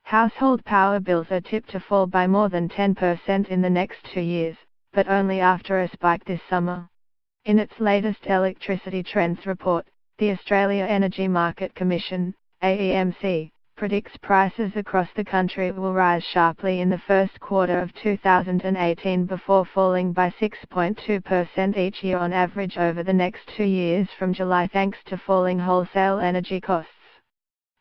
Household power bills are tipped to fall by more than 10% in the next 2 years, but only after a spike this summer. In its latest electricity trends report, the Australia Energy Market Commission, AEMC, predicts prices across the country will rise sharply in the first quarter of 2018 before falling by 6.2% each year on average over the next 2 years from July thanks to falling wholesale energy costs.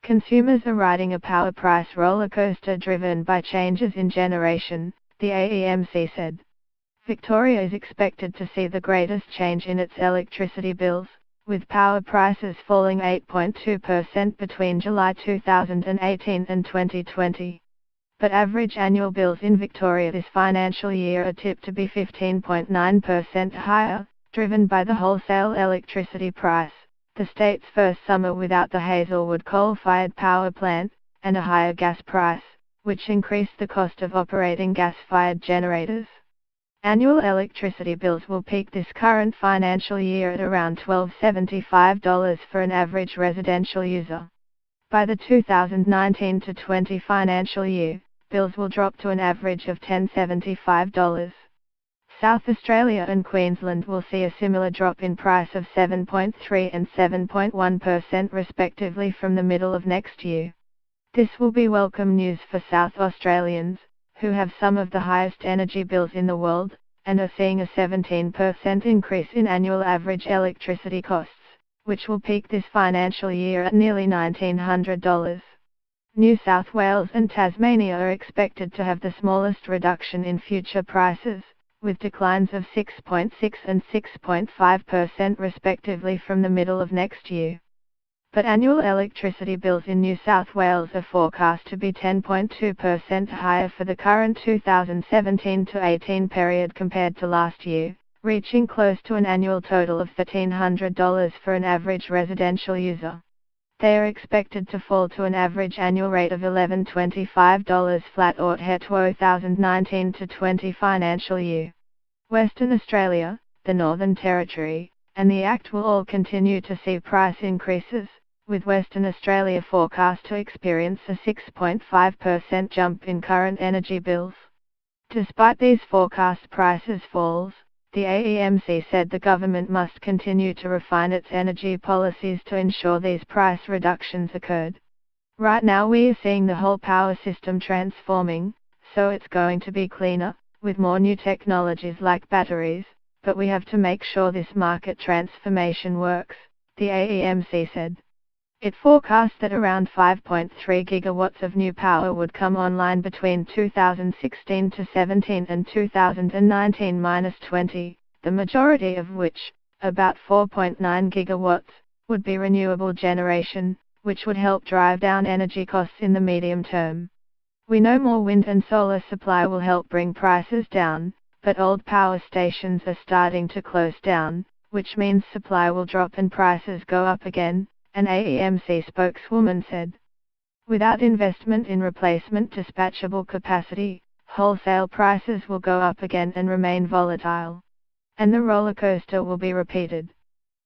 Consumers are riding a power price rollercoaster driven by changes in generation, the AEMC said. Victoria is expected to see the greatest change in its electricity bills, with power prices falling 8.2% between July 2018 and 2020. But average annual bills in Victoria this financial year are tipped to be 15.9% higher, driven by the wholesale electricity price, the state's first summer without the Hazelwood coal-fired power plant, and a higher gas price, which increased the cost of operating gas-fired generators. Annual electricity bills will peak this current financial year at around $12.75 for an average residential user. By the 2019-20 financial year, bills will drop to an average of $10.75. South Australia and Queensland will see a similar drop in price of 7.3% and 7.1% respectively from the middle of next year. This will be welcome news for South Australians, who have some of the highest energy bills in the world, and are seeing a 17% increase in annual average electricity costs, which will peak this financial year at nearly $1,900. New South Wales and Tasmania are expected to have the smallest reduction in future prices, with declines of 6.6% and 6.5% respectively from the middle of next year. But annual electricity bills in New South Wales are forecast to be 10.2% higher for the current 2017-18 period compared to last year, reaching close to an annual total of $1,300 for an average residential user. They are expected to fall to an average annual rate of $1,125 flat or at 2019-20 financial year. Western Australia, the Northern Territory, and the ACT will all continue to see price increases, with Western Australia forecast to experience a 6.5% jump in current energy bills. Despite these forecast prices falls, the AEMC said the government must continue to refine its energy policies to ensure these price reductions occurred. Right now we are seeing the whole power system transforming, so it's going to be cleaner, with more new technologies like batteries, but we have to make sure this market transformation works, the AEMC said. It forecast that around 5.3 gigawatts of new power would come online between 2016-17 and 2019-20, the majority of which, about 4.9 gigawatts, would be renewable generation, which would help drive down energy costs in the medium term. We know more wind and solar supply will help bring prices down, but old power stations are starting to close down, which means supply will drop and prices go up again, an AEMC spokeswoman said. Without investment in replacement dispatchable capacity, wholesale prices will go up again and remain volatile. And the rollercoaster will be repeated.